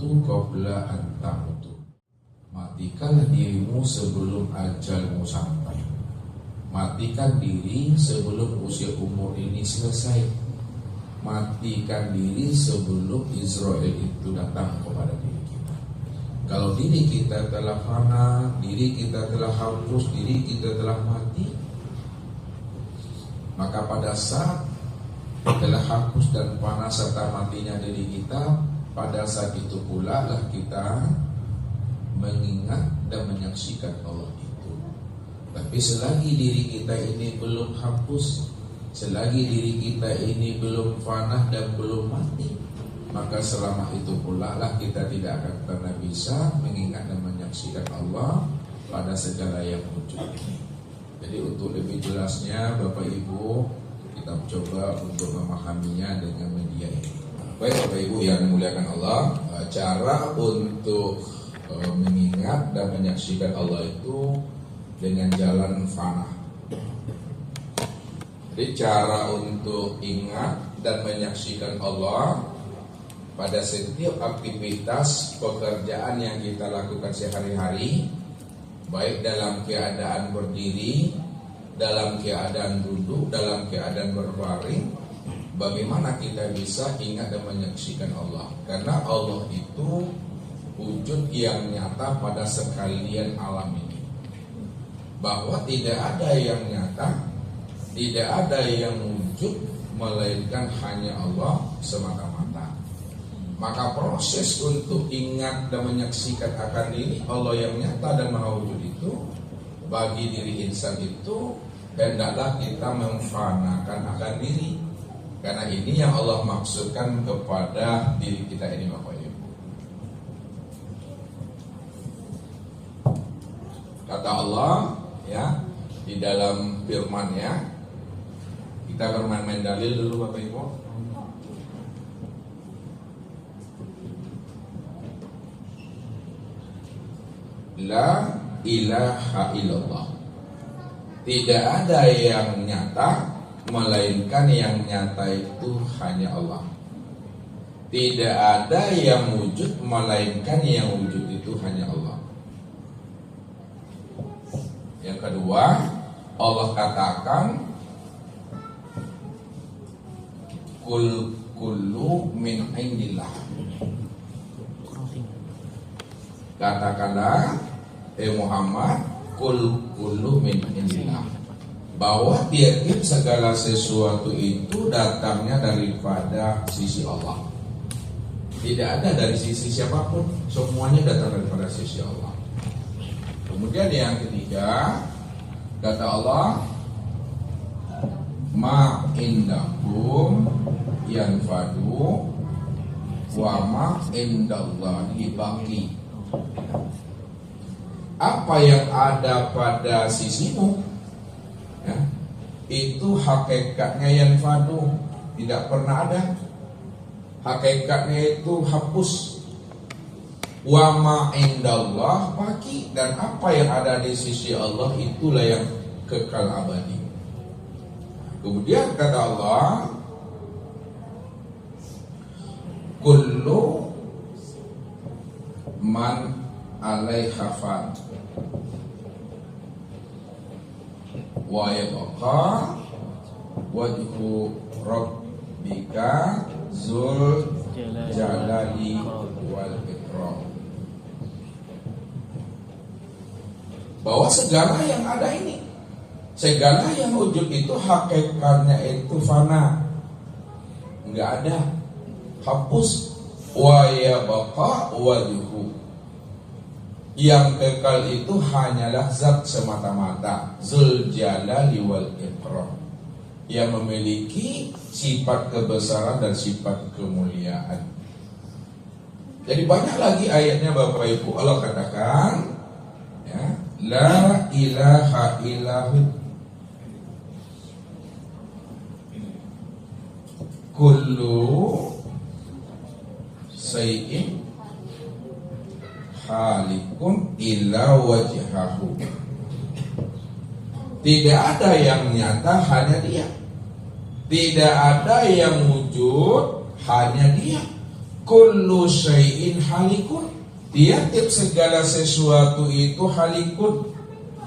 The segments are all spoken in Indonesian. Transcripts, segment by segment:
tamutu qabla an tamutu. Matikanlah dirimu sebelum ajalmu sampai. Matikan diri sebelum usia umur ini selesai. Matikan diri sebelum Israel itu datang kepada diri kita. Kalau diri kita telah fana, diri kita telah hapus, diri kita telah mati, maka pada saat telah hapus dan fana serta matinya diri kita, pada saat itu pula lah kita mengingat dan menyaksikan Allah itu. Tapi selagi diri kita ini belum hapus, selagi diri kita ini belum fana dan belum mati, maka selama itu pula lah kita tidak akan pernah bisa mengingat dan menyaksikan Allah pada segala yang wujud ini. Jadi untuk lebih jelasnya Bapak Ibu, kita coba untuk memahaminya dengan media ini. Baik Bapak Ibu yang dimuliakan Allah, cara untuk mengingat dan menyaksikan Allah itu dengan jalan fana. Jadi cara untuk ingat dan menyaksikan Allah pada setiap aktivitas pekerjaan yang kita lakukan sehari-hari, baik dalam keadaan berdiri, dalam keadaan duduk, dalam keadaan berbaring, bagaimana kita bisa ingat dan menyaksikan Allah. Karena Allah itu wujud yang nyata pada sekalian alam ini. Bahwa tidak ada yang nyata, tidak ada yang wujud, melainkan hanya Allah semata-mata. Maka proses untuk ingat dan menyaksikan akan diri Allah yang nyata dan maha wujud itu, bagi diri insan itu hendaklah kita memfanakan akan diri. Karena ini yang Allah maksudkan kepada diri kita ini Bapak Ibu. Kata Allah ya di dalam firman-Nya, kita bermain-main dalil dulu Bapak Ibu. La ilaha illallah. Tidak ada yang nyata, melainkan yang nyata itu hanya Allah. Tidak ada yang wujud, melainkan yang wujud itu hanya Allah. Yang kedua, Allah katakan kullu min indillah. Katakanlah Muhammad, kullu min indillah, bahwa tiap segala sesuatu itu datangnya daripada sisi Allah. Tidak ada dari sisi siapapun, semuanya datang daripada sisi Allah. Kemudian yang ketiga, kata Allah, ma indakum yanfadu wa ma indallahi baqi. Apa yang ada pada sisimu ya, itu hakikatnya yanfadu, tidak pernah ada. Hakikatnya itu hapus. Wa ma indallah baqi, dan apa yang ada di sisi Allah itulah yang kekal abadi. Kemudian kata Allah, kullu man alaiha fan wa yabqa wajhu rabbika zul jalali wal ikram. Bahwa segala yang ada ini, segala yang wujud itu hakikatnya itu fana, enggak ada, hapus. Wa yabqa wajhu, yang kekal itu hanyalah zat semata-mata, Zul Jalali wal Ikram, yang memiliki sifat kebesaran dan sifat kemuliaan. Jadi banyak lagi ayatnya Bapak Ibu. Allah katakan ya, la ilaha illahu kullu sayyin halikun illa wajhahu. Tidak ada yang nyata, hanya Dia. Tidak ada yang wujud, hanya Dia. kullu syai'in halikun, tiap-tiap segala sesuatu itu halikun,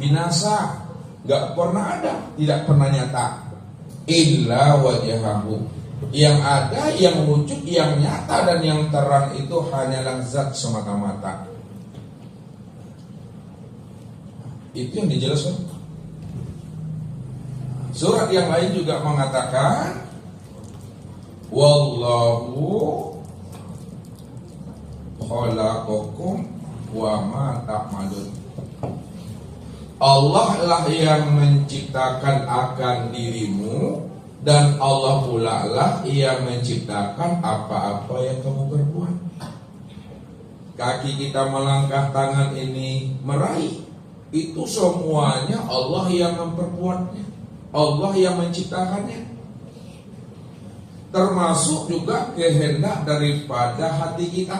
binasa, gak pernah ada, tidak pernah nyata. Illa wajhahu, yang ada, yang wujud, yang nyata dan yang terang itu hanyalah zat semata-mata. Itu yang dijelaskan. Surat yang lain juga mengatakan wallahu khalaqakum wa ma ta'malun. Allah lah yang menciptakan akan dirimu, dan Allah pula lah yang menciptakan apa-apa yang kamu berbuat. Kaki kita melangkah, tangan ini meraih, itu semuanya Allah yang memperbuatnya, Allah yang menciptakannya. Termasuk juga kehendak daripada hati kita.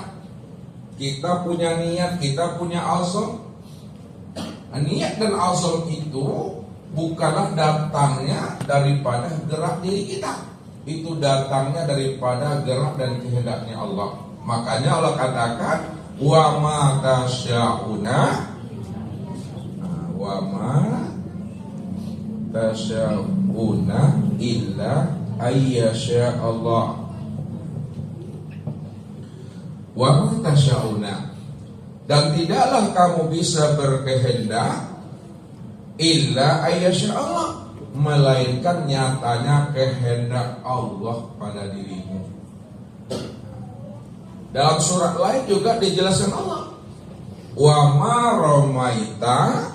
Kita punya niat, kita punya azam. Niat dan azam itu bukanlah datangnya daripada gerak diri kita, itu datangnya daripada gerak dan kehendaknya Allah. Makanya Allah katakan wa ma tasyauna, wa ma tasyauna illa ayyasha Allah. Wa ma tasyauna, dan tidaklah kamu bisa berkehendak illa ayyasha Allah, melainkan nyatanya kehendak Allah pada dirimu. Dalam surat lain juga dijelaskan Allah, wa ma romaita,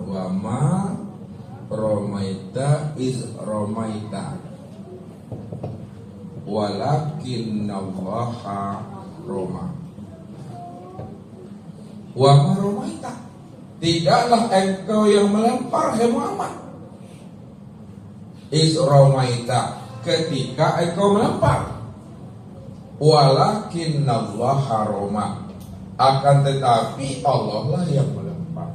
wa ma romaita iz romaita walakinnallaha roma. Wa ma romaita, tidaklah engkau yang melempar, hai Muhammad. Iz romaita, ketika engkau melempar. Walakinnallaha roma, akan tetapi Allah lah yang melempar.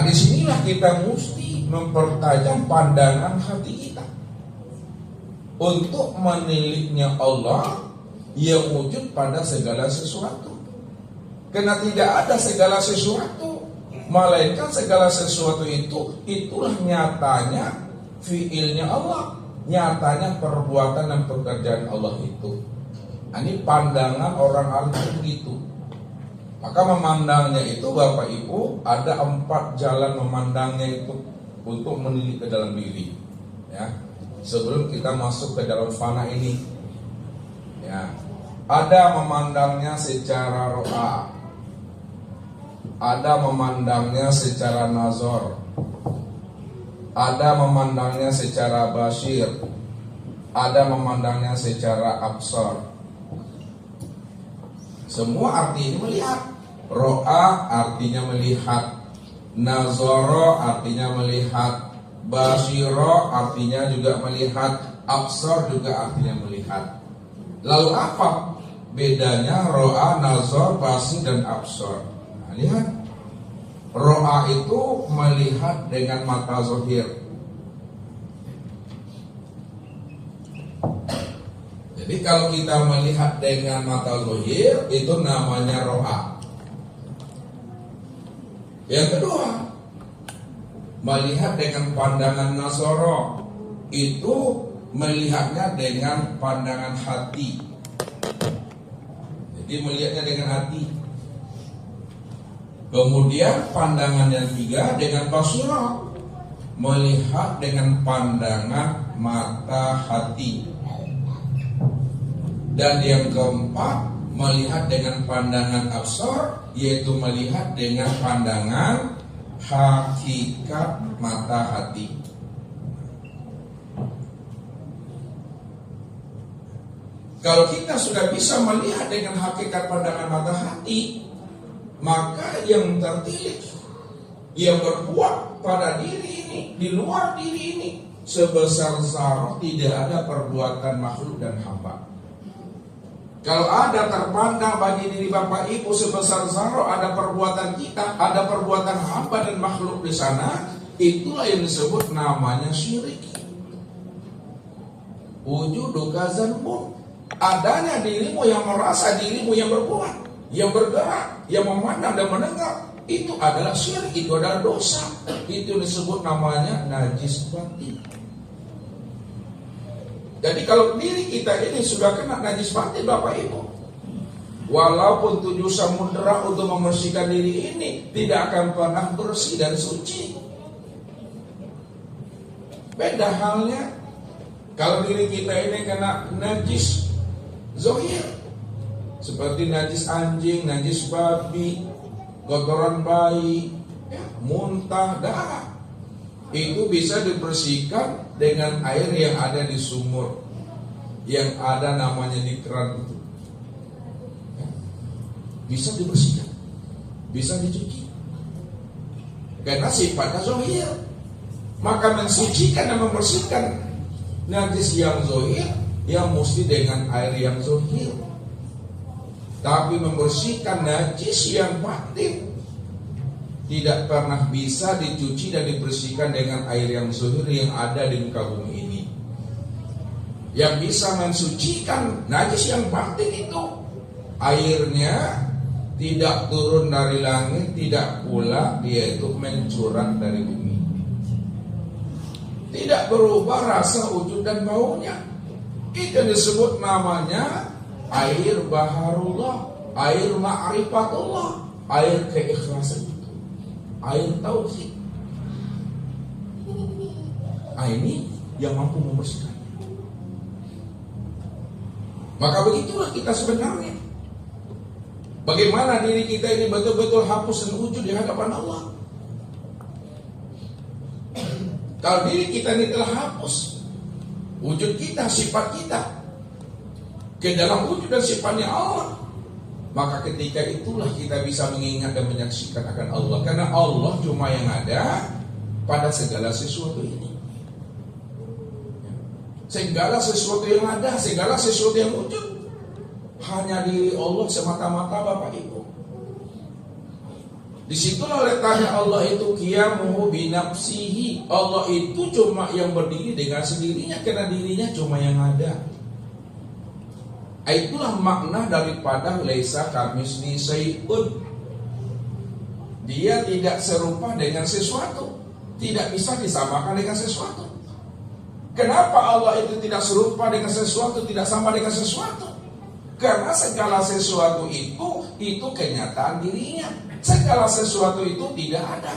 Disinilah kita mesti mempertajam pandangan hati kita untuk meniliknya Allah yang wujud pada segala sesuatu. Karena tidak ada segala sesuatu, melainkan segala sesuatu itu, itulah nyatanya fiilnya Allah, nyatanya perbuatan dan pekerjaan Allah itu. Ini pandangan orang alim begitu. Maka memandangnya itu Bapak Ibu ada 4 jalan memandangnya itu untuk menilik ke dalam diri. Ya, sebelum kita masuk ke dalam fana ini, ya, ada memandangnya secara ro'a, ada memandangnya secara nazar, ada memandangnya secara basir, ada memandangnya secara absar. Semua arti ini melihat. Ro'a artinya melihat, nazara artinya melihat, basiro artinya juga melihat, absar juga artinya melihat. Lalu apa bedanya ro'a, nazar, basir dan absar? Nah, lihat, ro'a itu melihat dengan mata zahir. Jadi kalau kita melihat dengan mata zahir itu namanya ro'a. Yang kedua, melihat dengan pandangan nazara, itu melihatnya dengan pandangan hati. Jadi melihatnya dengan hati. Kemudian pandangan yang ketiga dengan basira, melihat dengan pandangan mata hati. Dan yang keempat, melihat dengan pandangan absar, yaitu melihat dengan pandangan hakikat mata hati. Kalau kita sudah bisa melihat dengan hakikat pandangan mata hati, maka yang tertilik, yang berbuat pada diri ini, di luar diri ini, sebesar zarah tidak ada perbuatan makhluk dan hamba. Kalau ada terpandang bagi diri Bapak Ibu sebesar zarah, ada perbuatan kita, ada perbuatan hamba dan makhluk di sana, itulah yang disebut namanya syirik. wujuduka zanbun. Adanya dirimu yang merasa, dirimu yang berbuat, yang bergerak, yang memandang dan mendengar, itu adalah syirik, itu adalah dosa. Itu disebut namanya najis batin. Jadi kalau diri kita ini sudah kena najis batin, Bapak Ibu, walaupun 7 samudera untuk membersihkan diri ini, tidak akan pernah bersih dan suci. Beda halnya kalau diri kita ini kena najis zahir, seperti najis anjing, najis babi, kotoran bayi, muntah, darah. Itu bisa dibersihkan dengan air yang ada di sumur, yang ada namanya di keran itu. Bisa dibersihkan, bisa dicuci, karena sifatnya zahir. Maka mensucikan dan membersihkan najis yang zahir, yang mesti dengan air yang zahir. Tapi membersihkan najis yang batin tidak pernah bisa dicuci dan dibersihkan dengan air yang zahir yang ada di muka bumi ini. Yang bisa mensucikan najis yang batin itu airnya tidak turun dari langit, tidak pula dia itu mencurah dari bumi. Tidak berubah rasa, wujud dan baunya. Itu disebut namanya air baharullah, air ma'rifatullah, air keikhlasan itu, air tauhid. Ini yang mampu membersihkan. Maka begitulah kita sebenarnya. Bagaimana diri kita ini betul-betul hapus dan wujud di hadapan Allah. Kalau diri kita ini telah hapus wujud kita, sifat kita ke dalam wujud dan sifatnya Allah, maka ketika itulah kita bisa mengingat dan menyaksikan akan Allah. Karena Allah cuma yang ada pada segala sesuatu ini. Segala sesuatu yang ada, segala sesuatu yang wujud, hanya diri Allah semata-mata, Bapak Ibu. Disitulah letaknya Allah itu qiyamuhu binafsihi. Allah itu cuma yang berdiri dengan sendirinya, karena dirinya cuma yang ada. Itulah makna daripada laisa kamitslihi syai'un. Dia tidak serupa dengan sesuatu, tidak bisa disamakan dengan sesuatu. Kenapa Allah itu tidak serupa dengan sesuatu, tidak sama dengan sesuatu? Karena segala sesuatu itu kenyataan dirinya. Segala sesuatu itu tidak ada.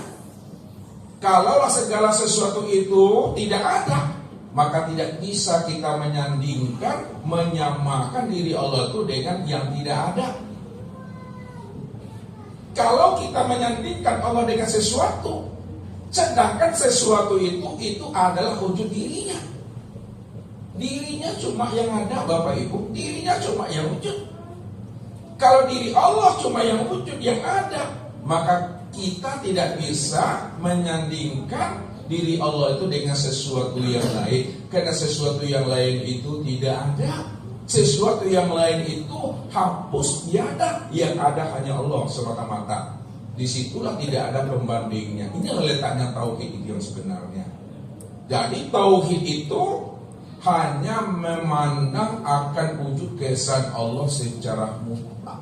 Kalaulah segala sesuatu itu tidak ada, maka tidak bisa kita menyandingkan, menyamakan diri Allah itu dengan yang tidak ada. Kalau kita menyandingkan Allah dengan sesuatu, sedangkan sesuatu itu adalah wujud dirinya. Dirinya cuma yang ada, Bapak Ibu. Dirinya cuma yang wujud. Kalau diri Allah cuma yang wujud, yang ada, maka kita tidak bisa menyandingkan diri Allah itu dengan sesuatu yang lain. Karena sesuatu yang lain itu tidak ada. Sesuatu yang lain itu hapus, tiada. Yang ada hanya Allah semata-mata. Disitulah tidak ada pembandingnya. Inilah letaknya tauhid itu yang sebenarnya. Jadi tauhid itu hanya memandang akan wujud keesaan Allah secara mutlak.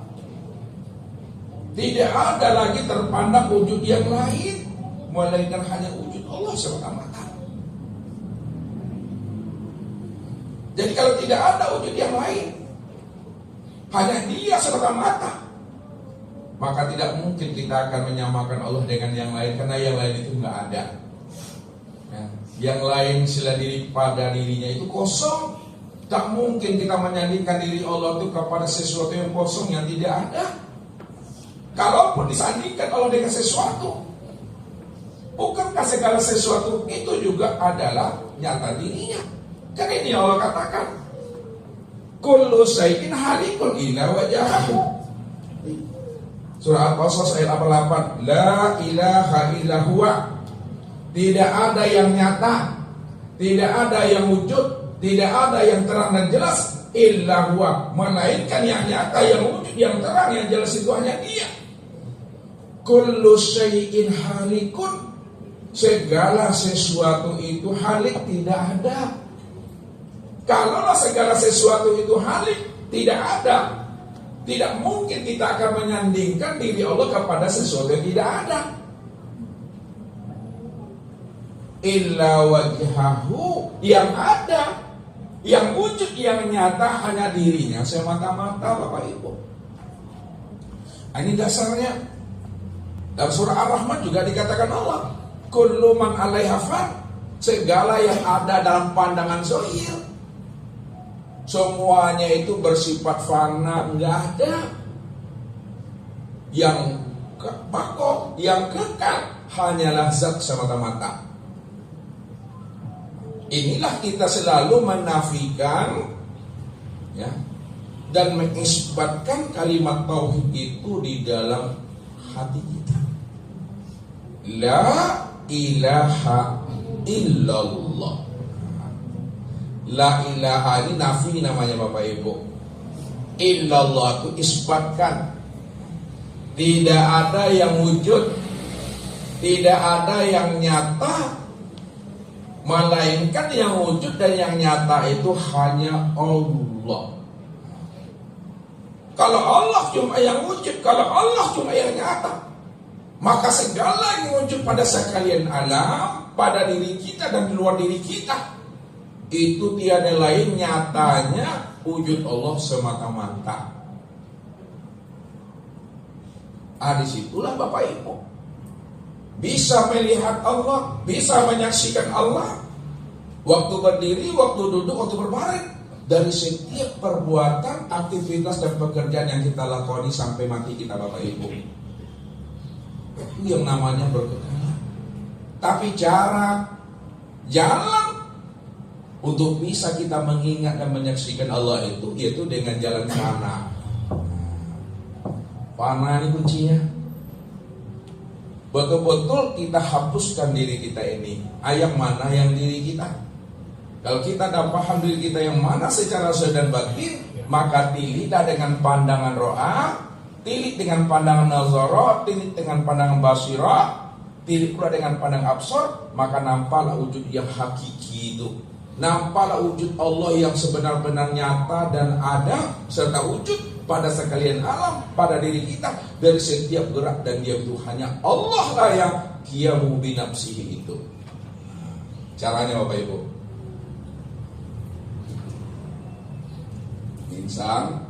Tidak ada lagi terpandang wujud yang lain, melainkan hanya wujud Allah semata-mata. Jadi kalau tidak ada wujud yang lain, hanya Dia semata-mata, maka tidak mungkin kita akan menyamakan Allah dengan yang lain, karena yang lain itu nggak ada. Yang lain selain diri pada dirinya itu kosong. Tak mungkin kita menyandingkan diri Allah itu kepada sesuatu yang kosong, yang tidak ada. Kalaupun disandingkan Allah dengan sesuatu, bukankah segala sesuatu itu juga adalah nyata dirinya? Kan ini Allah katakan, kullu syai'in halikun illa wajhahu. Surah Al-Qasas ayat 88. La ilaha illa huwa. Tidak ada yang nyata, tidak ada yang wujud, tidak ada yang terang dan jelas illa huwa, melainkan yang nyata, yang wujud, yang terang, yang jelas itu hanya Dia. Kullu syai'in halikun. Segala sesuatu itu halik, tidak ada. Kalaulah segala sesuatu itu halik, tidak ada, tidak mungkin kita akan menyandingkan diri Allah kepada sesuatu yang tidak ada. Illa wajhahu, yang ada, yang wujud, yang nyata hanya dirinya semata-mata, Bapak Ibu. Ini dasarnya. Dalam surah Ar-Rahman juga dikatakan Allah, kullu man 'alaiha fan, segala yang ada dalam pandangan zahir, semuanya itu bersifat fana, enggak ada. Yang bakok, yang kekal hanyalah zat semata-mata. Inilah kita selalu menafikan, ya, dan mengisbatkan kalimat tauhid itu di dalam hati kita. La ilaha illallah. La ilaha ini nafi namanya Bapak Ibu. Illallah itu isbatkan. Tidak ada yang wujud, tidak ada yang nyata, melainkan yang wujud dan yang nyata itu hanya Allah. Kalau Allah cuma yang wujud, kalau Allah cuma yang nyata, maka segala yang wujud pada sekalian alam, pada diri kita dan di luar diri kita, itu tiada lain nyatanya wujud Allah semata-mata. Disitulah Bapak Ibu bisa melihat Allah, bisa menyaksikan Allah, waktu berdiri, waktu duduk, waktu berbaring, dari setiap perbuatan, aktivitas dan pekerjaan yang kita lakoni sampai mati kita, Bapak Ibu. Itu yang namanya berkekalan. Tapi cara, jalan untuk bisa kita mengingat dan menyaksikan Allah itu, yaitu dengan jalan fana. Fana ini kuncinya. Betul-betul kita hapuskan diri kita ini. Yang mana yang diri kita? Kalau kita dah paham diri kita yang mana secara zahir dan batin, maka tilidah dengan pandangan ro'a, tilik dengan pandangan nazara, tilik dengan pandangan basira, tilik pula dengan pandangan absar, maka nampaklah wujud yang hakiki itu. Nampaklah wujud Allah yang sebenar-benar nyata dan ada, serta wujud pada sekalian alam, pada diri kita, dari setiap gerak dan diam itu hanya Allah lah yang qiyamu binafsihi itu. Caranya Bapak Ibu, insan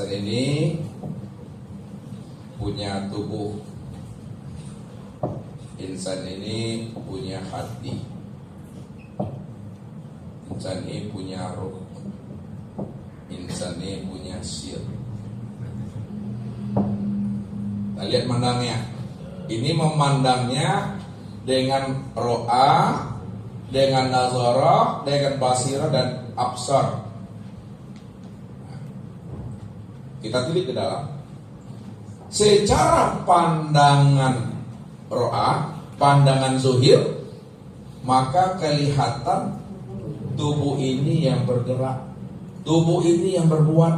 ini punya tubuh, insan ini punya hati, insan ini punya ruh, insan ini punya sir. Kita lihat mandangnya. Ini memandangnya dengan ro'a, dengan nazara, dengan basira dan absar. Kita tilik ke dalam. Secara pandangan ro'a, pandangan zuhir, maka kelihatan tubuh ini yang bergerak, tubuh ini yang berbuat,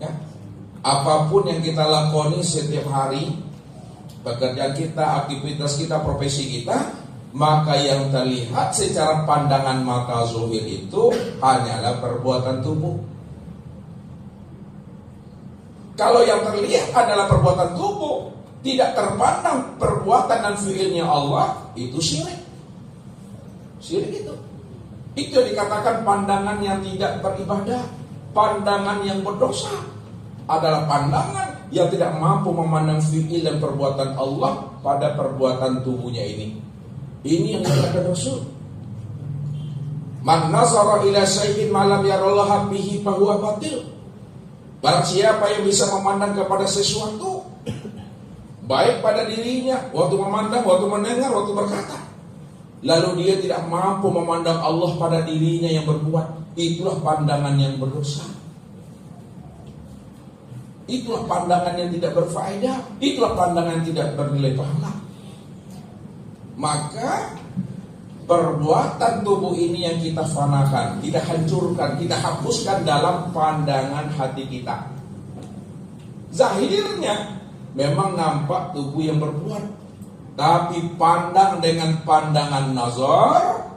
ya. Apapun yang kita lakoni setiap hari, pekerjaan kita, aktivitas kita, profesi kita, maka yang terlihat secara pandangan mata zuhir itu hanyalah perbuatan tubuh. Kalau yang terlihat adalah perbuatan tubuh, tidak terpandang perbuatan dan fiilnya Allah, itu syirik. Syirik itu yang dikatakan pandangan yang tidak beribadah, pandangan yang berdosa, adalah pandangan yang tidak mampu memandang fiil dan perbuatan Allah pada perbuatan tubuhnya ini. Ini yang dikatakan Rasul. Man nazara ila syai'in ma lam yarallaha bihi fa huwa batil. Barang siapa yang bisa memandang kepada sesuatu, baik pada dirinya, waktu memandang, waktu mendengar, waktu berkata, lalu dia tidak mampu memandang Allah pada dirinya yang berbuat, itulah pandangan yang berdosa. Itulah pandangan yang tidak berfaedah, itulah pandangan yang tidak bernilai pahala. Maka perbuatan tubuh ini yang kita fanakan, kita hancurkan, kita hapuskan dalam pandangan hati kita. Zahirnya memang nampak tubuh yang berbuat, Tapi pandang dengan pandangan nazar,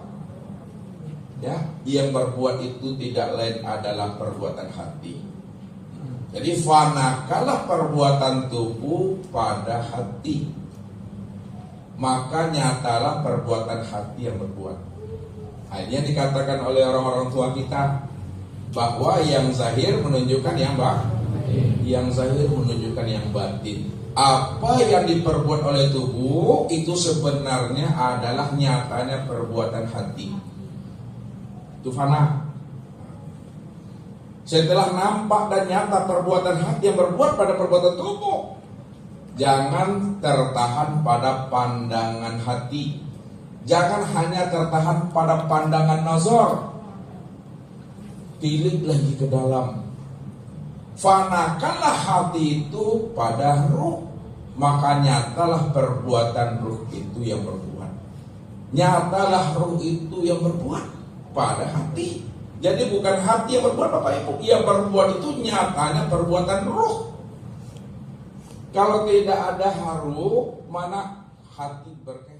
ya, yang berbuat itu tidak lain adalah perbuatan hati. Jadi fanakalah perbuatan tubuh pada hati, maka nyatalah perbuatan hati yang berbuat. Hanya dikatakan oleh orang-orang tua kita bahwa yang zahir menunjukkan yang batin, yang zahir menunjukkan yang batin. Apa yang diperbuat oleh tubuh itu sebenarnya adalah nyatanya perbuatan hati. Itu fana. Setelah nampak dan nyata perbuatan hati yang berbuat pada perbuatan tubuh, jangan tertahan pada pandangan hati. Jangan hanya tertahan pada pandangan nazar. Tilik lagi ke dalam. Fanakanlah hati itu pada ruh, maka nyatalah perbuatan ruh itu yang berbuat. Nyatalah ruh itu yang berbuat pada hati. Jadi bukan hati yang berbuat Bapak Ibu, yang berbuat itu nyatanya perbuatan ruh. Kalau tidak ada haru, mana hati berkaitan.